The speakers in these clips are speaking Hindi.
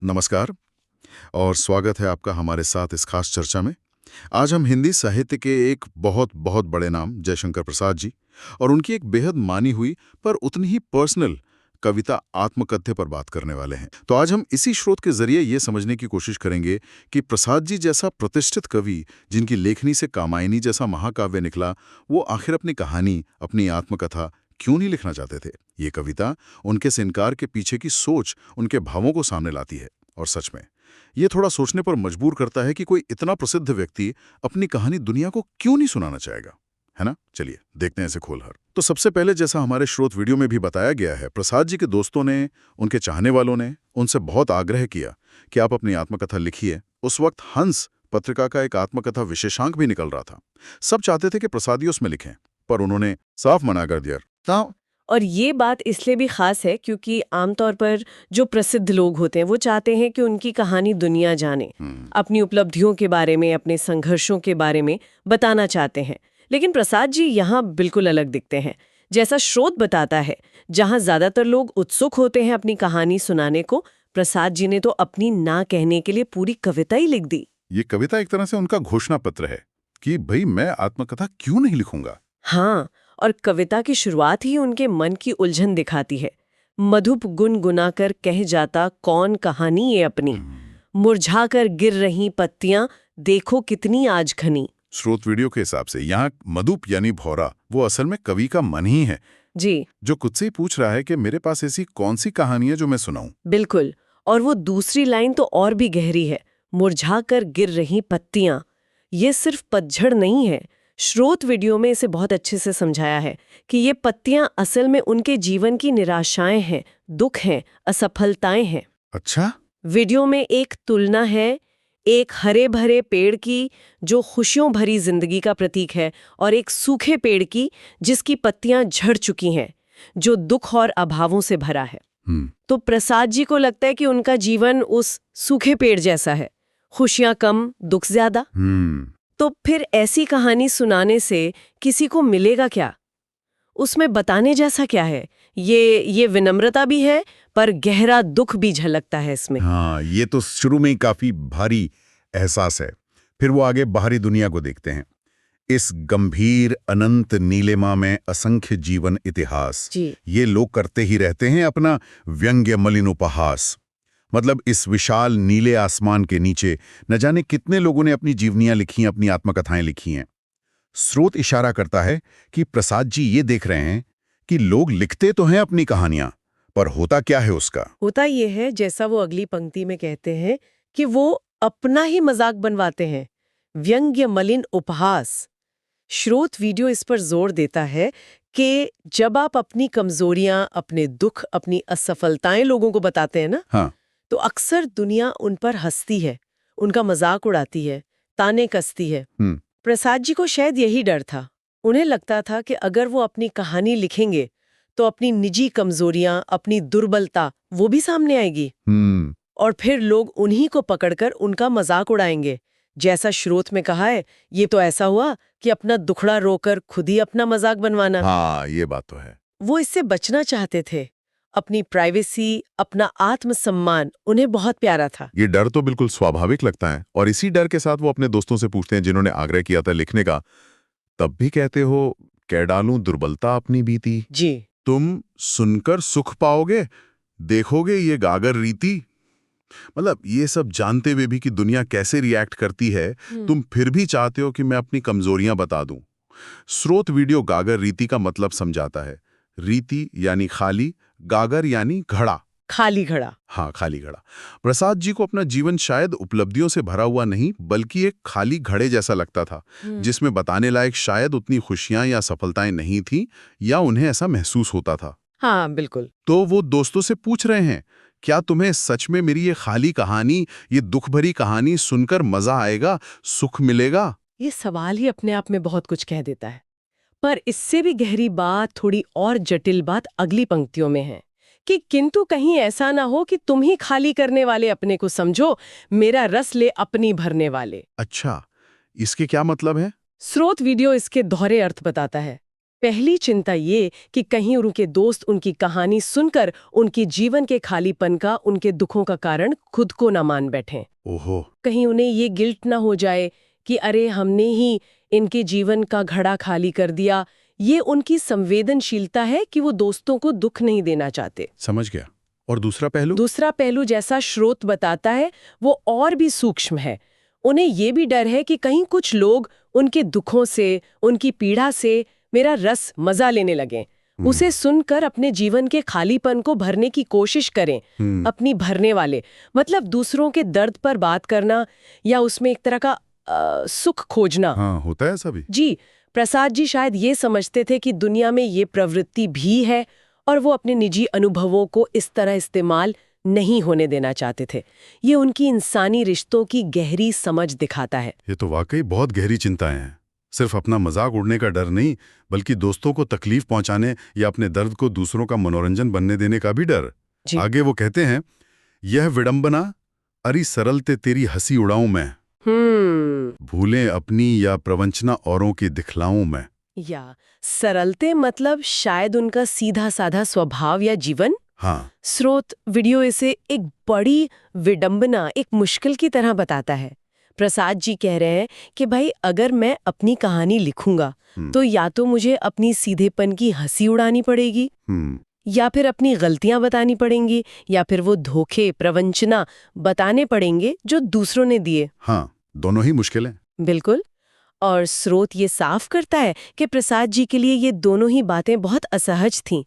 नमस्कार और स्वागत है आपका हमारे साथ इस खास चर्चा में। आज हम हिंदी साहित्य के एक बहुत बहुत बड़े नाम जयशंकर प्रसाद जी और उनकी एक बेहद मानी हुई पर उतनी ही पर्सनल कविता आत्मकथ्य पर बात करने वाले हैं। तो आज हम इसी स्रोत के जरिए ये समझने की कोशिश करेंगे कि प्रसाद जी जैसा प्रतिष्ठित कवि जिनकी लेखनी से कामायनी जैसा महाकाव्य निकला, वो आखिर अपनी कहानी, अपनी आत्मकथा क्यों नहीं लिखना चाहते थे। ये कविता उनके इस इनकार के पीछे की सोच, उनके भावों को सामने लाती है। और सच में ये थोड़ा सोचने पर मजबूर करता है कि कोई इतना प्रसिद्ध व्यक्ति अपनी कहानी दुनिया को क्यों नहीं सुनाना चाहेगा, है ना। चलिए देखते हैं इसे खोलकर। तो सबसे पहले, जैसा हमारे स्रोत वीडियो में भी बताया गया है, प्रसाद जी के दोस्तों ने, उनके चाहने वालों ने उनसे बहुत आग्रह किया कि आप अपनी आत्मकथा लिखिए। उस वक्त हंस पत्रिका का एक आत्मकथा विशेषांक भी निकल रहा था। सब चाहते थे कि प्रसाद ही उसमें लिखें, पर उन्होंने साफ मना कर दिया। और ये बात इसलिए भी खास है क्योंकि आमतौर पर जो प्रसिद्ध लोग होते हैं वो चाहते हैं कि उनकी कहानी दुनिया जाने, अपनी उपलब्धियों के बारे में, अपने संघर्षों के बारे में बताना चाहते हैं। लेकिन प्रसाद जी यहाँ बिल्कुल अलग दिखते हैं। जैसा स्रोत बताता है, जहाँ ज्यादातर लोग उत्सुक होते हैं अपनी कहानी सुनाने को, प्रसाद जी ने तो अपनी ना कहने के लिए पूरी कविता ही लिख दी। ये कविता एक तरह से उनका घोषणा पत्र है कि भाई मैं आत्मकथा क्यों नहीं लिखूंगा। हाँ, और कविता की शुरुआत ही उनके मन की उलझन दिखाती है। मधुप गुनगुनाकर कह जाता कौन कहानी ये अपनी, मुरझाकर गिर रही पत्तियां देखो कितनी आज घनी। स्रोत वीडियो के हिसाब से यहाँ मधुप यानी भौरा वो असल में कवि का मन ही है, जी, जो खुद से ही पूछ रहा है कि मेरे पास ऐसी कौन सी कहानी है जो मैं सुनाऊं। बिल्कुल। और वो दूसरी लाइन तो और भी गहरी है, मुरझाकर गिर रही पत्तियां। ये सिर्फ पतझड़ नहीं है। स्रोत वीडियो में इसे बहुत अच्छे से समझाया है कि ये पत्तियां असल में उनके जीवन की निराशाएं हैं, दुख हैं, असफलताएं हैं। अच्छा। वीडियो में एक तुलना है, एक हरे भरे पेड़ की जो खुशियों भरी जिंदगी का प्रतीक है, और एक सूखे पेड़ की जिसकी पत्तियां झड़ चुकी हैं, जो दुख और अभावों से भरा है। तो प्रसाद जी को लगता है कि उनका जीवन उस सूखे पेड़ जैसा है, खुशियां कम, दुख ज्यादा। तो फिर ऐसी कहानी सुनाने से किसी को मिलेगा क्या? उसमें बताने जैसा क्या है? ये विनम्रता भी है, पर गहरा दुख भी झलकता है इसमें। हाँ, ये तो शुरू में ही काफी भारी एहसास है। फिर वो आगे बाहरी दुनिया को देखते हैं। इस गंभीर अनंत नीलिमा में असंख्य जीवन इतिहास, जी, ये लोग करते ही रहते हैं अपना व्यंग्य मलिन उपहास। मतलब इस विशाल नीले आसमान के नीचे न जाने कितने लोगों ने अपनी जीवनियां लिखी हैं, अपनी आत्मकथाएं लिखी हैं। स्रोत इशारा करता है कि प्रसाद जी ये देख रहे हैं कि लोग लिखते तो हैं अपनी कहानियां, पर होता क्या है उसका। होता ये है, जैसा वो अगली पंक्ति में कहते हैं, कि वो अपना ही मजाक बनवाते हैं, व्यंग्य मलिन उपहास। स्रोत वीडियो इस पर जोर देता है कि जब आप अपनी कमजोरियां, अपने दुख, अपनी असफलताएं लोगों को बताते हैं ना, हाँ। तो अक्सर दुनिया उन पर हंसती है, उनका मजाक उड़ाती है, ताने कसती है। प्रसाद जी को शायद यही डर था। उन्हें लगता था कि अगर वो अपनी कहानी लिखेंगे तो अपनी निजी कमजोरियां, अपनी दुर्बलता वो भी सामने आएगी, और फिर लोग उन्हीं को पकड़कर उनका मजाक उड़ाएंगे। जैसा स्रोत में कहा है, ये तो ऐसा हुआ कि अपना दुखड़ा रोकर खुद ही अपना मजाक बनवाना। हाँ, ये बात तो है। वो इससे बचना चाहते थे। अपनी प्राइवेसी, अपना आत्मसम्मान उन्हें बहुत प्यारा था। ये डर तो बिल्कुल स्वाभाविक लगता है, और इसी डर के साथ वो अपने दोस्तों से पूछते हैं जिन्होंने आग्रह किया था लिखने का, तब भी कहते हो कह डालूं दुर्बलता अपनी बीती, जी, तुम सुनकर सुख पाओगे, देखोगे ये गागर रीति। मतलब ये सब जानते हुए भी कि दुनिया कैसे रिएक्ट करती है, तुम फिर भी चाहते हो कि मैं अपनी कमजोरियां बता दूं। स्रोत वीडियो गागर रीति का मतलब समझाता है। रीति यानी खाली, गागर यानी घड़ा। खाली घड़ा। हाँ, खाली घड़ा। प्रसाद जी को अपना जीवन शायद उपलब्धियों से भरा हुआ नहीं, बल्कि एक खाली घड़े जैसा लगता था, जिसमें बताने लायक शायद उतनी खुशियां या सफलताएं नहीं थी, या उन्हें ऐसा महसूस होता था। हाँ, बिल्कुल। तो वो दोस्तों से पूछ रहे हैं, क्या तुम्हें सच में मेरी ये खाली कहानी, ये दुख भरी कहानी सुनकर मजा आएगा, सुख मिलेगा? ये सवाल ही अपने आप में बहुत कुछ कह देता है। पर इससे भी गहरी बात, थोड़ी और जटिल बात अगली पंक्तियों में है कि किंतु कहीं ऐसा ना हो कि तुम ही खाली करने वाले अपने को समझो, मेरा रस ले अपनी भरने वाले। अच्छा, इसके क्या मतलब है? स्रोत वीडियो इसके दोहरे अर्थ बताता है। पहली चिंता ये कि कहीं उनके दोस्त उनकी कहानी सुनकर उनके जीवन के खालीपन का, उनके दुखों का कारण खुद को न मान बैठें। ओहो। कहीं उन्हें ये गिल्ट ना हो जाए कि अरे हमने ही इनके जीवन का घड़ा खाली कर दिया। ये उनकी संवेदनशीलता है कि वो दोस्तों को दुख नहीं देना चाहते। समझ गया। और दूसरा पहलू? दूसरा पहलू, जैसा स्रोत बताता है, वो और भी सूक्ष्म है। उन्हें ये भी डर है कि कहीं कुछ लोग उनके दुखों से, उनकी पीड़ा से मेरा रस मजा लेने लगे, उसे सुनकर अपने जीवन के खालीपन को भरने की कोशिश करें। अपनी भरने वाले मतलब दूसरों के दर्द पर बात करना या उसमें एक तरह का सुख खोजना। हाँ, होता है ऐसा भी। जी, प्रसाद जी शायद ये समझते थे कि दुनिया में ये प्रवृत्ति भी है और वो अपने निजी अनुभवों को इस तरह इस्तेमाल नहीं होने देना चाहते थे। ये उनकी इंसानी रिश्तों की गहरी समझ दिखाता है। ये तो वाकई बहुत गहरी चिंताएं हैं। सिर्फ अपना मजाक उड़ने का डर नहीं, बल्कि दोस्तों को तकलीफ पहुंचाने या अपने दर्द को दूसरों का मनोरंजन बनने देने का भी डर। आगे वो कहते हैं, यह विडंबना अरी सरलते तेरी हंसी उड़ाऊं मैं, भूलें अपनी या प्रवंचना औरों की दिखलाऊं मैं। या सरलते मतलब शायद उनका सीधा साधा स्वभाव या जीवन। हाँ। स्रोत वीडियो इसे एक बड़ी विडंबना, एक मुश्किल की तरह बताता है। प्रसाद जी कह रहे हैं कि भाई अगर मैं अपनी कहानी लिखूंगा तो या तो मुझे अपनी सीधेपन की हंसी उड़ानी पड़ेगी, या फिर अपनी गलतियां बतानी पड़ेंगी, या फिर वो धोखे, प्रवंचना बताने पड़ेंगे जो दूसरों ने दिए। हाँ, दोनों ही मुश्किल हैं। बिल्कुल। और स्रोत ये साफ करता है कि प्रसाद जी के लिए ये दोनों ही बातें बहुत असहज थीं।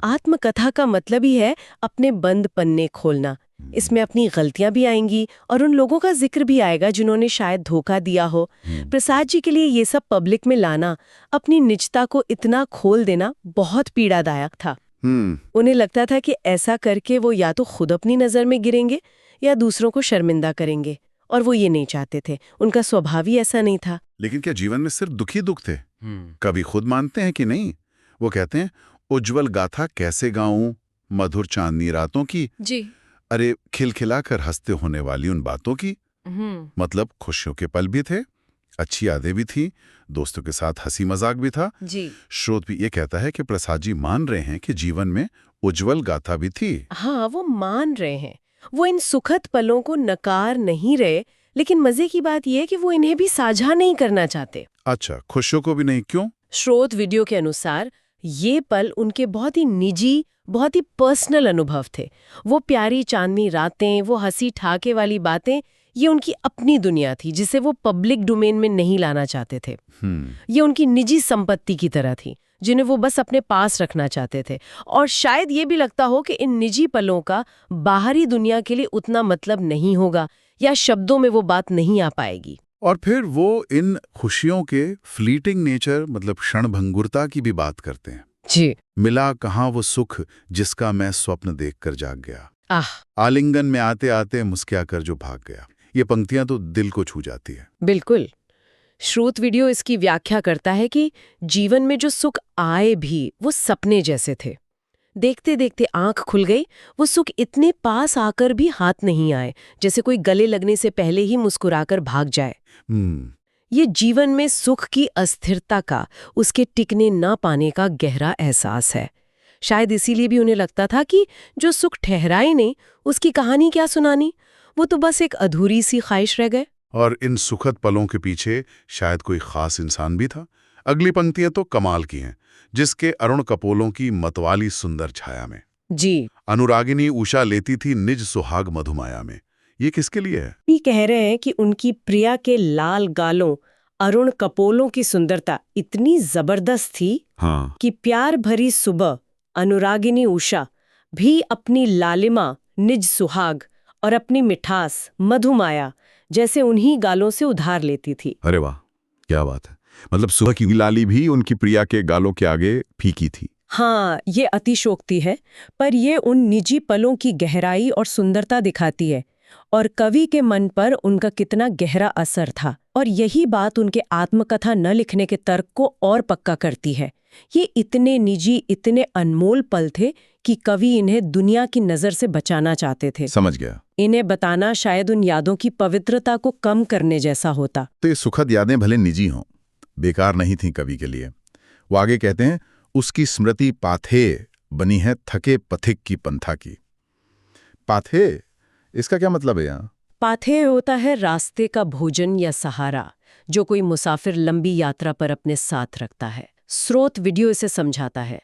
आत्मकथा का मतलब ही है अपने बंद पन्ने खोलना। इसमें अपनी गलतियां भी आएंगी और उन लोगों का जिक्र भी आएगा जिन्होंने शायद धोखा दिया हो। प्रसाद जी के लिए ये सब पब्लिक में लाना, अपनी निजता को इतना खोल देना बहुत पीड़ादायक था। उन्हें लगता था कि ऐसा करके वो या तो खुद अपनी नजर में गिरेंगे या दूसरों को शर्मिंदा करेंगे, और वो ये नहीं चाहते थे। उनका स्वभाव ही ऐसा नहीं था। लेकिन क्या जीवन में सिर्फ दुख ही दुख थे? कभी खुद मानते हैं कि नहीं? वो कहते हैं, उज्जवल गाथा कैसे गाऊं मधुर चांदनी रातों की, जी। अरे खिलखिलाकर हंसते होने वाली उन बातों की। मतलब खुशियों के पल भी थे, अच्छी यादें भी थी, दोस्तों के साथ हंसी मजाक भी था। जी। स्रोत भी ये कहता है कि प्रसाद जी मान रहे हैं कि जीवन में उज्जवल गाथा भी थी। हाँ, वो मान रहे हैं। वो इन सुखद पलों को नकार नहीं रहे, लेकिन मजे की बात यह है कि वो इन्हें भी साझा नहीं करना चाहते। अच्छा, खुशियों को भी नहीं? क्यों? स्रोत वीडियो के अनुसार ये पल उनके बहुत ही निजी, बहुत ही पर्सनल अनुभव थे। वो प्यारी चांदनी रातें, वो हंसी ठाके वाली बातें, ये उनकी अपनी दुनिया थी जिसे वो पब्लिक डोमेन में नहीं लाना चाहते थे। ये उनकी निजी संपत्ति की तरह थी जिन्हें वो बस अपने पास रखना चाहते थे। और शायद ये भी लगता हो कि इन निजी पलों का बाहरी दुनिया के लिए उतना मतलब नहीं होगा, या शब्दों में वो बात नहीं आ पाएगी। और फिर वो इन खुशियों के फ्लीटिंग नेचर, मतलब क्षणभंगुरता की भी बात करते हैं। जी। मिला कहाँ वो सुख जिसका मैं स्वप्न देखकर जाग गया, आह, आलिंगन में आते आते मुस्कुराकर जो भाग गया। ये पंक्तियां तो दिल को छू जाती है। बिल्कुल। स्रोत वीडियो इसकी व्याख्या करता है कि जीवन में जो सुख आए भी वो सपने जैसे थे। देखते देखते आंख खुल गई, वो सुख इतने पास आकर भी हाथ नहीं आए, जैसे कोई गले लगने से पहले ही मुस्कुराकर भाग जाए। ये जीवन में सुख की अस्थिरता का, उसके टिकने ना पाने का गहरा एहसास है। शायद इसीलिए भी उन्हें लगता था कि जो सुख ठहरा ही नहीं, उसकी कहानी क्या सुनानी, वो तो बस एक अधूरी सी ख्वाहिश रह गए। और इन सुखद पलों के पीछे शायद कोई खास इंसान भी था। अगली पंक्तियां तो कमाल की हैं, जिसके अरुण कपोलों की मतवाली सुंदर छाया में जी, अनुरागिनी उषा लेती थी निज सुहाग मधुमाया में। ये किसके लिए है? ये कह रहे हैं कि उनकी प्रिया के लाल गालों, अरुण कपोलों की सुंदरता इतनी जबरदस्त थी कि प्यार भरी सुबह अनुरागिनी उषा भी अपनी लालिमा, निज सुहाग और अपनी मिठास मधुमाया जैसे उन्हीं गालों से उधार लेती थी। अरे वाह, क्या बात है। मतलब सुबह की लाली भी उनकी प्रिया के गालों के आगे फीकी थी। हाँ, ये अतिशोक्ति है, पर ये उन निजी पलों की गहराई और सुंदरता दिखाती है, और कवि के मन पर उनका कितना गहरा असर था। और यही बात उनके आत्मकथा न लिखने के तर्क को और पक्का करती है। ये इतने निजी, इतने अनमोल पल थे कि कवि इन्हें दुनिया की नज़र से बचाना चाहते थे। समझ गया। इन्हें बताना शायद उन यादों की पवित्रता को कम करने जैसा होता। तो ये सुखद यादें भले निजी हों, बेकार नहीं थी कवि के लिए। वो आगे कहते हैं, उसकी स्मृति पाथेय बनी है थके पथिक की पंथा की। पाथेय, इसका क्या मतलब है यहाँ? पाथेय होता है रास्ते का भोजन या सहारा, जो कोई मुसाफिर लंबी यात्रा पर अपने साथ रखता है। स्रोत वीडियो इसे समझाता है।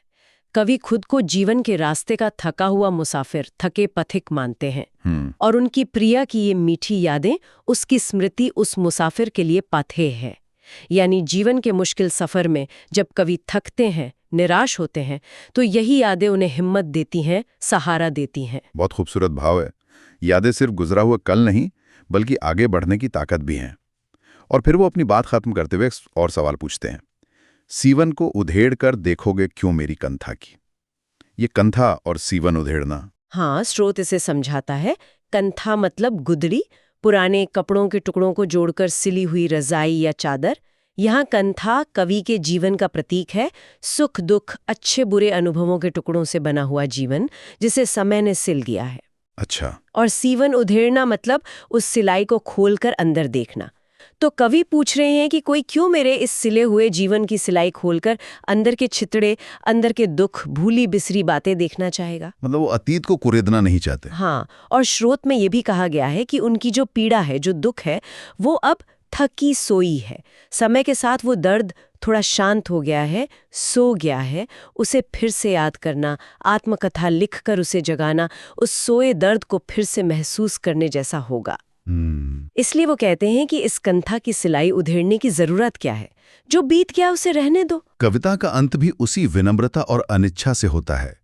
कवि खुद को जीवन के रास्ते का थका हुआ मुसाफिर, थके पथिक मानते हैं और उनकी प्रिया की ये मीठी यादें, उसकी स्मृति उस मुसाफिर के लिए पाथेय है। यानी जीवन के मुश्किल सफर में जब कवि थकते हैं, निराश होते हैं, तो यही यादें उन्हें हिम्मत देती हैं, सहारा देती हैं। बहुत खूबसूरत भाव है। यादें सिर्फ गुजरा हुआ कल नहीं, बल्कि आगे बढ़ने की ताकत भी हैं। और फिर वो अपनी बात खत्म करते हुए एक और सवाल पूछते हैं, सीवन को उधेड़ कर देखोगे क्यों मेरी कंथा की। ये कंथा और सीवन उधेड़ना। हाँ, स्रोत इसे समझाता है। कंथा मतलब गुदड़ी, पुराने कपड़ों के टुकड़ों को जोड़कर सिली हुई रजाई या चादर। यहाँ कंथा कवि के जीवन का प्रतीक है, सुख दुख, अच्छे बुरे अनुभवों के टुकड़ों से बना हुआ जीवन, जिसे समय ने सिल गया है। अच्छा। और सीवन उधेड़ना मतलब उस सिलाई को खोलकर अंदर देखना। तो कवि पूछ रहे हैं कि कोई क्यों मेरे इस सिले हुए जीवन की सिलाई खोलकर अंदर के छितड़े, अंदर के दुख, भूली बिसरी बातें देखना चाहेगा। मतलब वो अतीत को कुरेदना नहीं चाहते। हाँ, और स्रोत में ये भी कहा गया है कि उनकी जो पीड़ा है, जो दुख है, वो अब थकी सोई है। समय के साथ वो दर्द थोड़ा शांत हो गया है, सो गया है। उसे फिर से याद करना, आत्मकथा लिखकर उसे जगाना, उस सोए दर्द को फिर से महसूस करने जैसा होगा। इसलिए वो कहते हैं कि इस कंथा की सिलाई उधेड़ने की जरूरत क्या है, जो बीत गया उसे रहने दो। कविता का अंत भी उसी विनम्रता और अनिच्छा से होता है।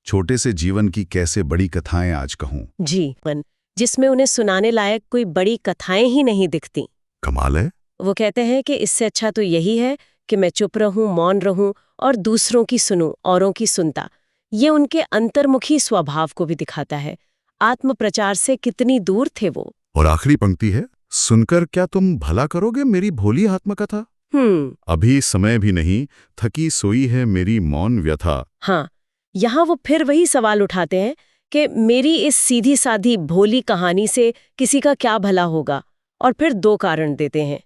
छोटे से जीवन की कैसे बड़ी कथाएं आज कहूं। जी, जिसमें उन्हें सुनाने लायक कोई बड़ी कथाएं ही नहीं दिखती। कमाल है। वो कहते हैं कि इससे अच्छा तो यही है कि मैं चुप रहूं, मौन रहूं और दूसरों की सुनूं, औरों की सुनता। ये उनके अंतर्मुखी स्वभाव को भी दिखाता है। आत्मप्रचार से कितनी दूर थे वो। और आखिरी पंक्ति है, सुनकर क्या तुम भला करोगे मेरी भोली आत्मकथा। अभी समय भी नहीं, थकी सोई है मेरी मौन व्यथा। हाँ, यहाँ वो फिर वही सवाल उठाते हैं कि मेरी इस सीधी साधी भोली कहानी से किसी का क्या भला होगा। और फिर दो कारण देते हैं।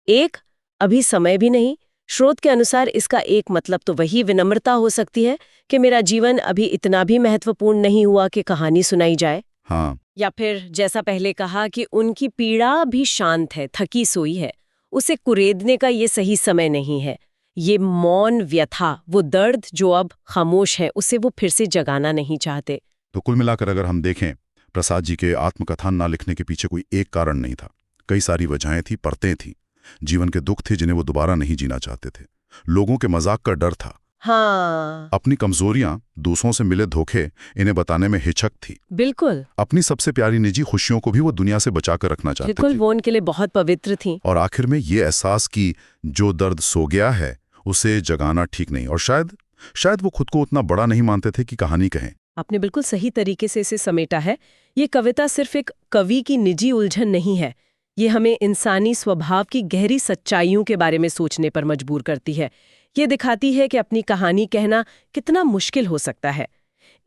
एक, अभी समय भी नहीं। स्रोत के अनुसार इसका एक मतलब तो वही विनम्रता हो सकती है कि मेरा जीवन अभी इतना भी महत्वपूर्ण नहीं हुआ कि कहानी सुनाई जाए। हाँ। या फिर जैसा पहले कहा कि उनकी पीड़ा भी शांत है, थकी सोई है, उसे कुरेदने का ये सही समय नहीं है। ये मौन व्यथा, वो दर्द जो अब खामोश है, उसे वो फिर से जगाना नहीं चाहते। तो कुल मिलाकर अगर हम देखें, प्रसाद जी के आत्मकथा ना लिखने के पीछे कोई एक कारण नहीं था। कई सारी वजहें थी, परतें थी। जीवन के दुख थे जिन्हें वो दोबारा नहीं जीना चाहते थे। लोगों के मजाक का डर था। हाँ, अपनी कमजोरियां, दूसरों से मिले धोखे, इन्हें बताने में हिचक थी। बिल्कुल। अपनी सबसे प्यारी निजी खुशियों को भी वो दुनिया से बचाकर रखना चाहते बिल्कुल, थे। वो उनके लिए बहुत पवित्र थी। और आखिर में ये एहसास कि जो दर्द सो गया है उसे जगाना ठीक नहीं। और शायद वो खुद को उतना बड़ा नहीं मानते थे कि कहानी कहें। आपने बिल्कुल सही तरीके से इसे समेटा है। ये कविता सिर्फ एक कवि की निजी उलझन नहीं है। ये हमें इंसानी स्वभाव की गहरी सच्चाइयों के बारे में सोचने पर मजबूर करती है। ये दिखाती है कि अपनी कहानी कहना कितना मुश्किल हो सकता है।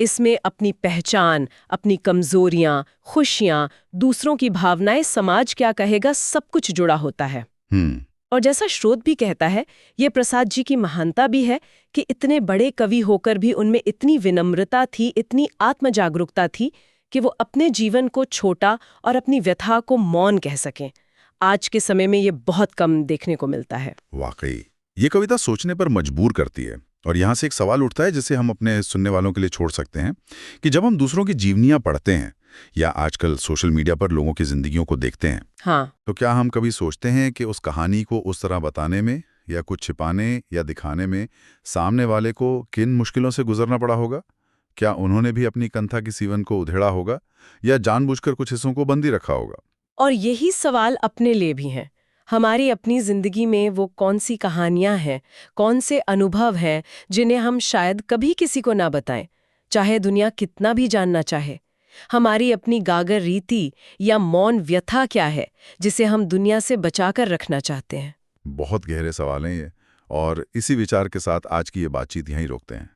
इसमें अपनी पहचान, अपनी कमजोरियां, खुशियां, दूसरों की भावनाएं, समाज क्या कहेगा, सब कुछ जुड़ा होता है। और जैसा स्रोत भी कहता है, ये प्रसाद जी की महानता भी है कि इतने बड़े कवि होकर भी उनमें इतनी विनम्रता थी, इतनी आत्मजागरूकता थी कि वो अपने जीवन को छोटा और अपनी व्यथा को मौन कह सकें। आज के समय में ये बहुत कम देखने को मिलता है। वाकई ये कविता सोचने पर मजबूर करती है। और यहाँ से एक सवाल उठता है जिसे हम अपने सुनने वालों के लिए छोड़ सकते हैं कि जब हम दूसरों की जीवनियां पढ़ते हैं या आजकल सोशल मीडिया पर लोगों की जिंदगियों को देखते हैं, हाँ, तो क्या हम कभी सोचते हैं कि उस कहानी को उस तरह बताने में या कुछ छिपाने या दिखाने में सामने वाले को किन मुश्किलों से गुजरना पड़ा होगा? क्या उन्होंने भी अपनी कंथा की सीवन को उधेड़ा होगा या जानबूझकर कुछ हिस्सों को बंदी रखा होगा? और यही सवाल अपने लिए भी हैं। हमारी अपनी जिंदगी में वो कौन सी कहानियां हैं, कौन से अनुभव हैं जिन्हें हम शायद कभी किसी को ना बताएं, चाहे दुनिया कितना भी जानना चाहे। हमारी अपनी गागर रीति या मौन व्यथा क्या है जिसे हम दुनिया से बचाकर रखना चाहते हैं? बहुत गहरे सवाल हैं ये। और इसी विचार के साथ आज की ये बातचीत यहीं रोकते हैं।